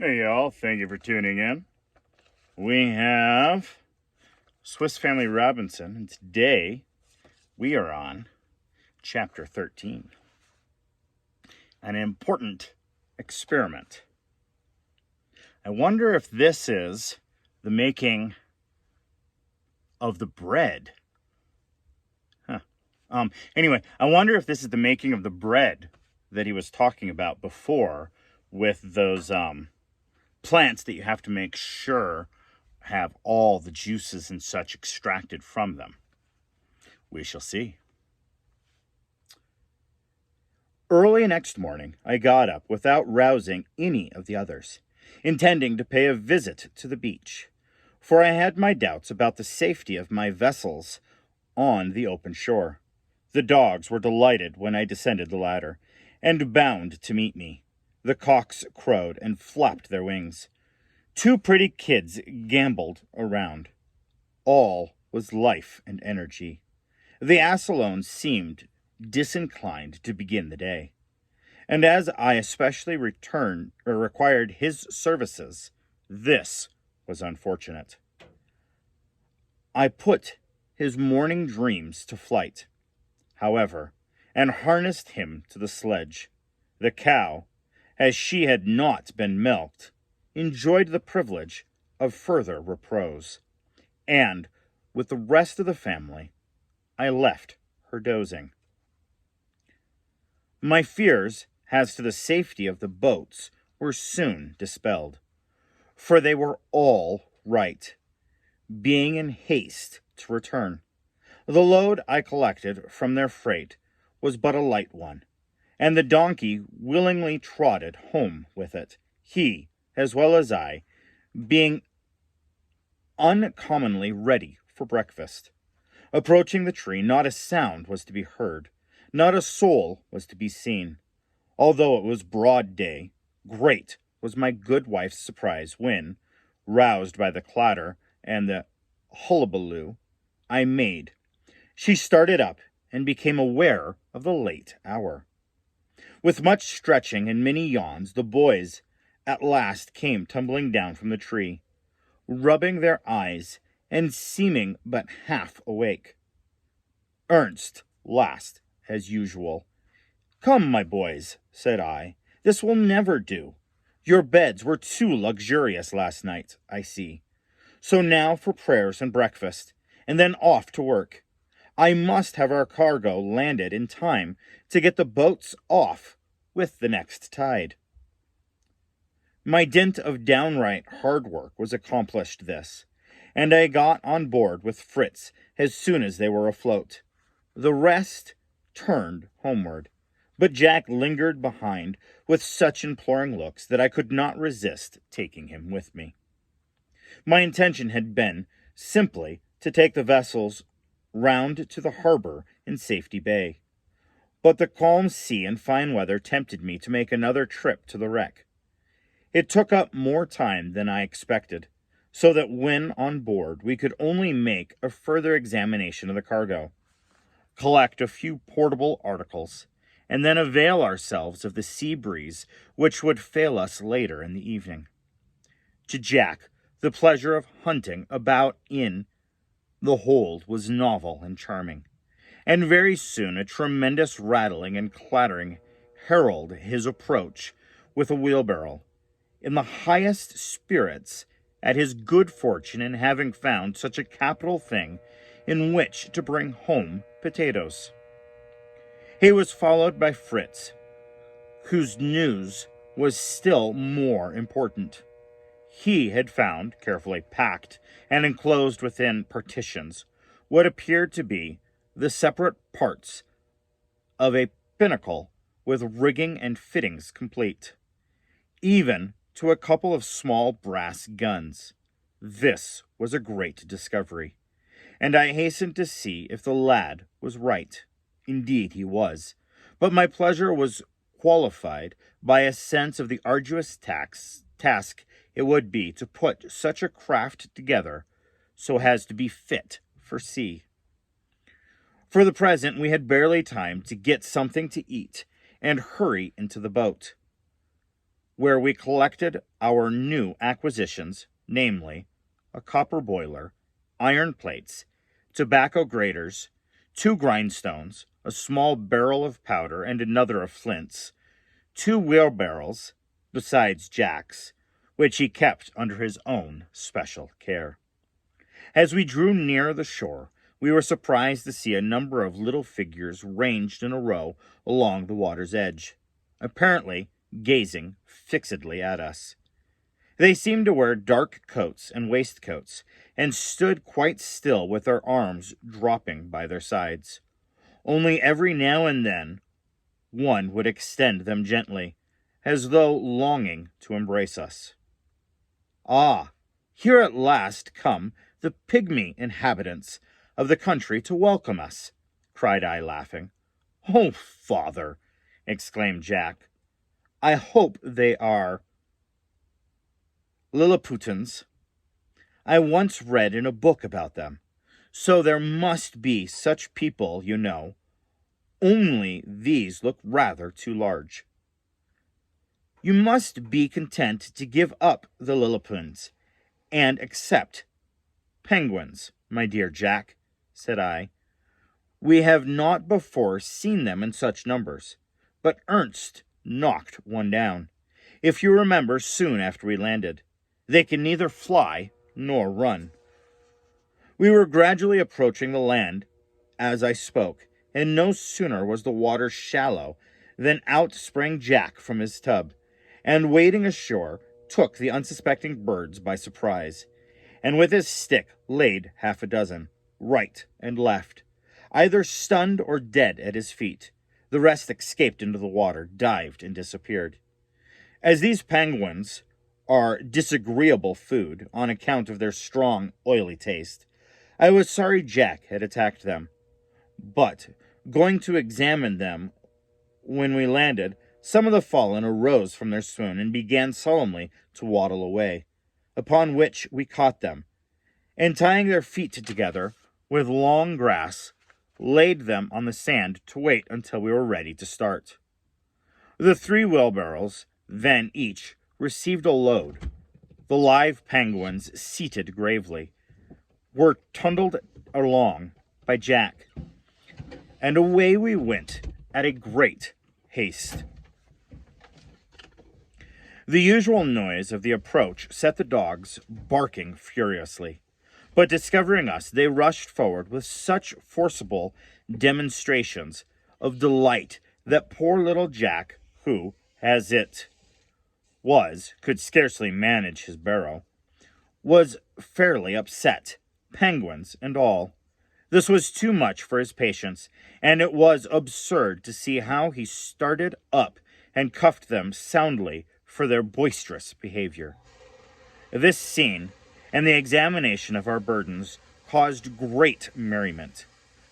Hey y'all, thank you for tuning in. We have Swiss Family Robinson, and today we are on chapter 13. An important experiment. I wonder if this is the making of the bread. Anyway, I wonder if this is the making of the bread that he was talking about before with those plants that you have to make sure have all the juices and such extracted from them. We shall see. Early next morning, I got up without rousing any of the others, intending to pay a visit to the beach, for I had my doubts about the safety of my vessels on the open shore. The dogs were delighted when I descended the ladder, and bound to meet me. The cocks crowed and flapped their wings. Two pretty kids gamboled around. All was life and energy. The ass alone seemed disinclined to begin the day. And as I especially required his services, this was unfortunate. I put his morning dreams to flight, however, and harnessed him to the sledge. The cow, as she had not been milked, enjoyed the privilege of further repose, and, with the rest of the family, I left her dozing. My fears as to the safety of the boats were soon dispelled, for they were all right, being in haste to return. The load I collected from their freight was but a light one, and the donkey willingly trotted home with it, he, as well as I, being uncommonly ready for breakfast. Approaching the tree, not a sound was to be heard, not a soul was to be seen. Although it was broad day, great was my good wife's surprise when, roused by the clatter and the hullabaloo I made, she started up and became aware of the late hour. With much stretching and many yawns, the boys at last came tumbling down from the tree, rubbing their eyes and seeming but half awake. Ernst last, as usual. "Come, my boys," said I, "this will never do. Your beds were too luxurious last night, I see. So now for prayers and breakfast, and then off to work. I must have our cargo landed in time to get the boats off with the next tide." My dint of downright hard work was accomplished this, and I got on board with Fritz as soon as they were afloat. The rest turned homeward, but Jack lingered behind with such imploring looks that I could not resist taking him with me. My intention had been simply to take the vessels round to the harbor in Safety Bay, but the calm sea and fine weather tempted me to make another trip to the wreck. It took up more time than I expected, so that when on board we could only make a further examination of the cargo, collect a few portable articles, and then avail ourselves of the sea breeze which would fail us later in the evening. To Jack, the pleasure of hunting about in the hold was novel and charming, and very soon a tremendous rattling and clattering heralded his approach with a wheelbarrow, in the highest spirits at his good fortune in having found such a capital thing in which to bring home potatoes. He was followed by Fritz, whose news was still more important. He had found, carefully packed and enclosed within partitions, what appeared to be the separate parts of a pinnacle with rigging and fittings complete, even to a couple of small brass guns. This was a great discovery, and I hastened to see if the lad was right. Indeed he was, but my pleasure was qualified by a sense of the arduous task it would be to put such a craft together so as to be fit for sea. For the present, we had barely time to get something to eat and hurry into the boat. where we collected our new acquisitions, namely, a copper boiler, iron plates, tobacco graters, 2 grindstones, a small barrel of powder and another of flints, 2 wheelbarrows, besides Jack's, which he kept under his own special care. As we drew near the shore, we were surprised to see a number of little figures ranged in a row along the water's edge, apparently gazing fixedly at us. They seemed to wear dark coats and waistcoats, and stood quite still with their arms dropping by their sides. Only every now and then one would extend them gently, as though longing to embrace us. Ah, here at last come the pygmy inhabitants of the country to welcome us, cried I, laughing. Oh, father, exclaimed Jack, I hope they are Lilliputans. I once read in a book about them. So there must be such people, you know. Only these look rather too large. You must be content to give up the Lilliputans and accept penguins, my dear Jack, said I. We have not before seen them in such numbers, but Ernst knocked one down, if you remember, soon after we landed. They can neither fly nor run. We were gradually approaching the land as I spoke, and no sooner was the water shallow than out sprang Jack from his tub, and wading ashore, took the unsuspecting birds by surprise, and with his stick laid 6, right and left, either stunned or dead at his feet. The rest escaped into the water, dived, and disappeared. As these penguins are disagreeable food on account of their strong, oily taste, I was sorry Jack had attacked them. But, going to examine them when we landed, some of the fallen arose from their swoon and began solemnly to waddle away, upon which we caught them, and tying their feet together with long grass, laid them on the sand to wait until we were ready to start. The 3 wheelbarrows then each received a load. The live penguins, seated gravely, were trundled along by Jack, and away we went at a great haste. The usual noise of the approach set the dogs barking furiously, but discovering us, they rushed forward with such forcible demonstrations of delight that poor little Jack, who, as it could scarcely manage his barrow, was fairly upset, penguins and all. This was too much for his patience, and it was absurd to see how he started up and cuffed them soundly for their boisterous behavior. This scene and the examination of our burdens caused great merriment,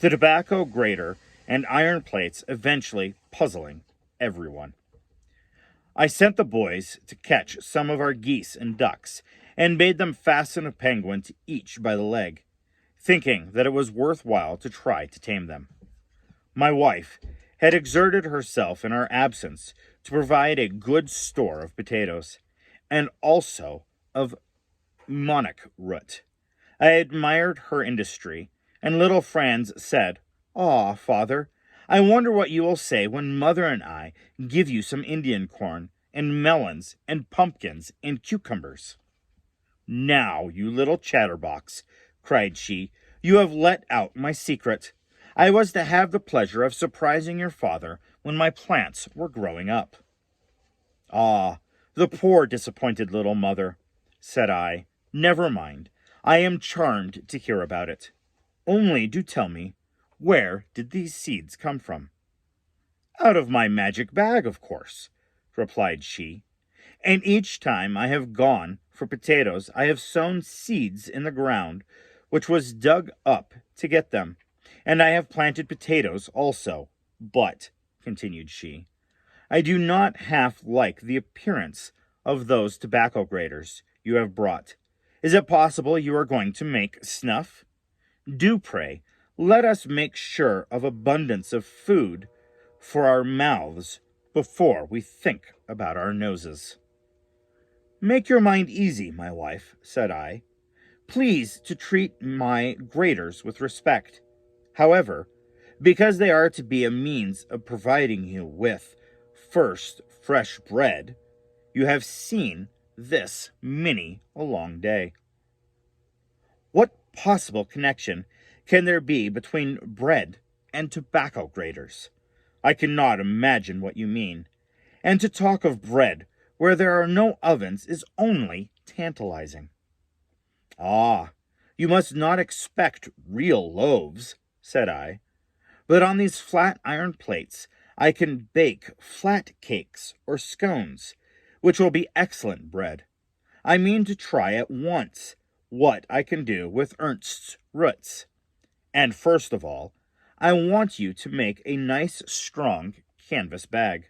the tobacco grater and iron plates eventually puzzling everyone. I sent the boys to catch some of our geese and ducks, and bade them fasten a penguin to each by the leg, thinking that it was worth while to try to tame them. My wife had exerted herself in our absence to provide a good store of potatoes, and also of monarch root. I admired her industry, and little Franz said, "Ah, father, I wonder what you will say when mother and I give you some Indian corn, and melons, and pumpkins, and cucumbers." "Now, you little chatterbox," cried she, "you have let out my secret. I was to have the pleasure of surprising your father when my plants were growing up." "Ah, the poor disappointed little mother," said I. "Never mind. I am charmed to hear about it. Only do tell me, where did these seeds come from?" "Out of my magic bag, of course," replied she. "And each time I have gone for potatoes, I have sown seeds in the ground, which was dug up to get them. And I have planted potatoes also. But," continued she, "I do not half like the appearance of those tobacco graters you have brought. Is it possible you are going to make snuff? Do, pray, let us make sure of abundance of food for our mouths before we think about our noses." Make your mind easy, my wife, said I. Please to treat my graters with respect. However, because they are to be a means of providing you with, first, fresh bread, you have seen this many a long day. What possible connection can there be between bread and tobacco graters? I cannot imagine what you mean. And to talk of bread where there are no ovens is only tantalizing. Ah, you must not expect real loaves, said I, but on these flat iron plates I can bake flat cakes or scones, which will be excellent bread. I mean to try at once what I can do with Ernst's roots. And first of all, I want you to make a nice strong canvas bag.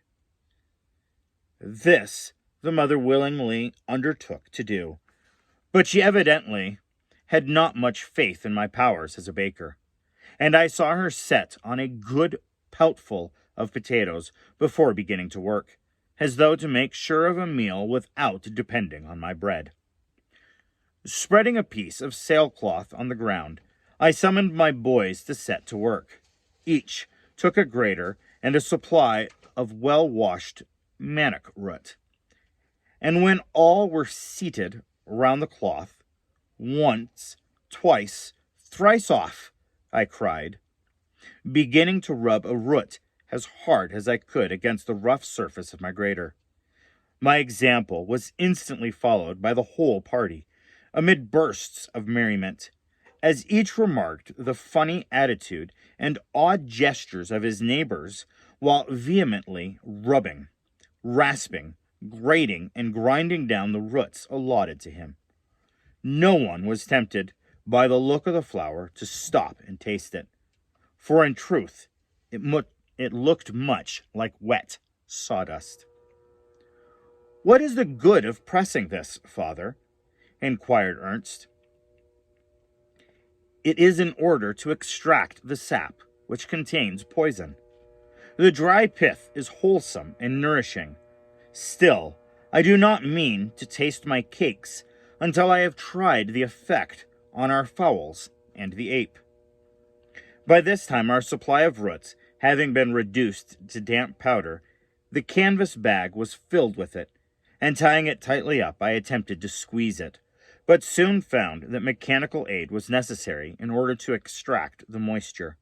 This the mother willingly undertook to do, but she evidently had not much faith in my powers as a baker, and I saw her set on a good peltful of potatoes before beginning to work, as though to make sure of a meal without depending on my bread. Spreading a piece of sailcloth on the ground, I summoned my boys to set to work. Each took a grater and a supply of well-washed mannock root. And when all were seated round the cloth, once, twice, thrice off, I cried, beginning to rub a root as hard as I could against the rough surface of my grater. My example was instantly followed by the whole party, amid bursts of merriment, as each remarked the funny attitude and odd gestures of his neighbors while vehemently rubbing, rasping, grating, and grinding down the roots allotted to him. No one was tempted by the look of the flour to stop and taste it, for in truth it looked much like wet sawdust. "What is the good of pressing this, father?" inquired Ernst. "It is in order to extract the sap, which contains poison. The dry pith is wholesome and nourishing. Still, I do not mean to taste my cakes until I have tried the effect on our fowls and the ape." By this time our supply of roots having been reduced to damp powder, the canvas bag was filled with it, and tying it tightly up, I attempted to squeeze it, but soon found that mechanical aid was necessary in order to extract the moisture.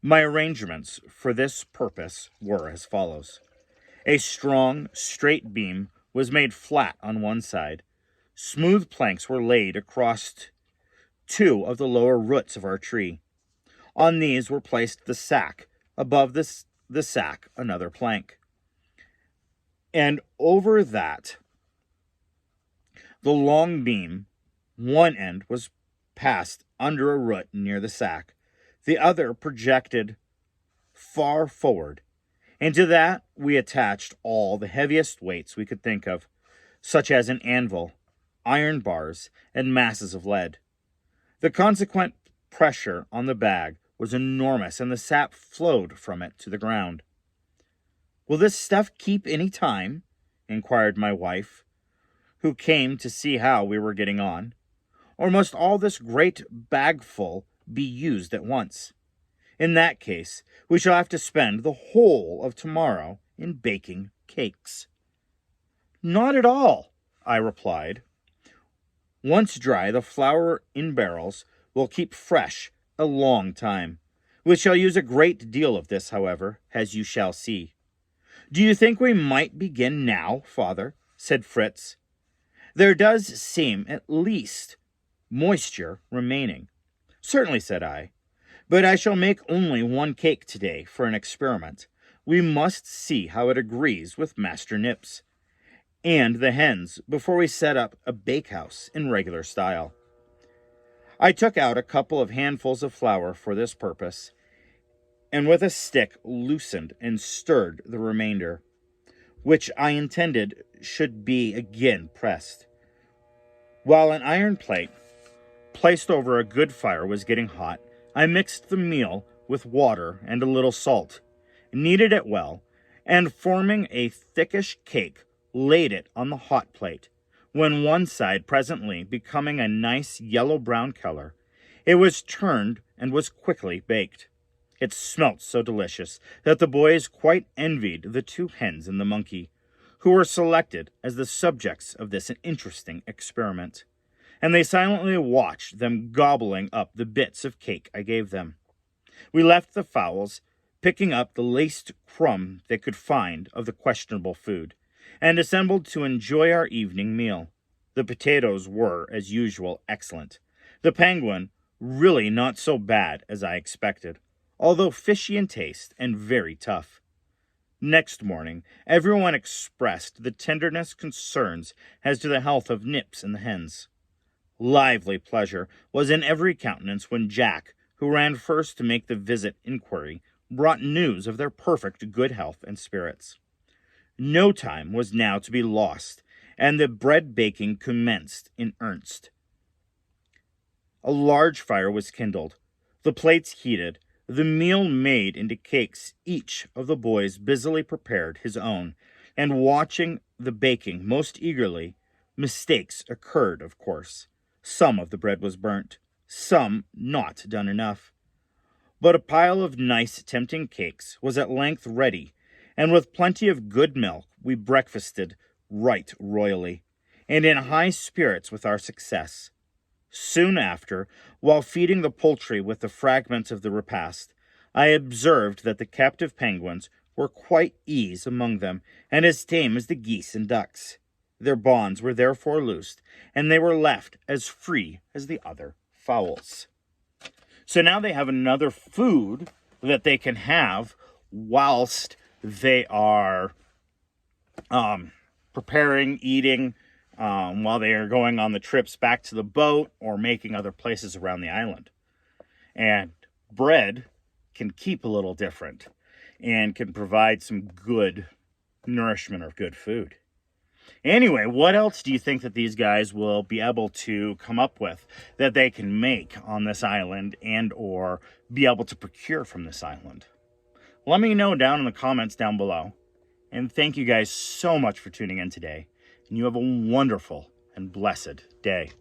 My arrangements for this purpose were as follows. A strong, straight beam was made flat on one side. Smooth planks were laid across two of the lower roots of our tree. On these were placed the sack, above the sack another plank, and over that the long beam. One end was passed under a root near the sack, the other projected far forward. Into that we attached all the heaviest weights we could think of, such as an anvil, iron bars, and masses of lead. The consequent pressure on the bag was enormous, and the sap flowed from it to the ground. "Will this stuff keep any time?" inquired my wife, who came to see how we were getting on. "Or must all this great bagful be used at once? In that case, we shall have to spend the whole of tomorrow in baking cakes." "Not at all," I replied. "Once dry, the flour in barrels will keep fresh a long time. We shall use a great deal of this, however, as you shall see." "Do you think we might begin now, father?" said Fritz. "There does seem at least moisture remaining." "Certainly," said I, "but I shall make only one cake today for an experiment. We must see how it agrees with Master Nips and the hens before we set up a bakehouse in regular style." I took out a couple of handfuls of flour for this purpose, and with a stick loosened and stirred the remainder, which I intended should be again pressed. While an iron plate, placed over a good fire, was getting hot, I mixed the meal with water and a little salt, kneaded it well, and forming a thickish cake, laid it on the hot plate, when one side presently becoming a nice yellow-brown color, it was turned and was quickly baked. It smelt so delicious that the boys quite envied the two hens and the monkey, who were selected as the subjects of this interesting experiment, and they silently watched them gobbling up the bits of cake I gave them. We left the fowls, picking up the least crumb they could find of the questionable food, and assembled to enjoy our evening meal. The potatoes were, as usual, excellent. The penguin really not so bad as I expected, although fishy in taste and very tough. Next morning, everyone expressed the tenderest concerns as to the health of Nips and the hens. Lively pleasure was in every countenance when Jack, who ran first to make the visit inquiry, brought news of their perfect good health and spirits. No time was now to be lost, and the bread baking commenced in earnest. A large fire was kindled, the plates heated, the meal made into cakes. Each of the boys busily prepared his own, and watching the baking most eagerly. Mistakes occurred, of course. Some of the bread was burnt, some not done enough. But a pile of nice, tempting cakes was at length ready, and with plenty of good milk we breakfasted right royally, and in high spirits with our success. Soon after, while feeding the poultry with the fragments of the repast, I observed that the captive penguins were quite ease among them, and as tame as the geese and ducks. Their bonds were therefore loosed, and they were left as free as the other fowls. So now they have another food that they can have whilst they are preparing, eating, while they are going on the trips back to the boat or making other places around the island. And bread can keep a little different and can provide some good nourishment or good food. Anyway, what else do you think that these guys will be able to come up with that they can make on this island and or be able to procure from this island? Let me know down in the comments down below. And thank you guys so much for tuning in today. And you have a wonderful and blessed day.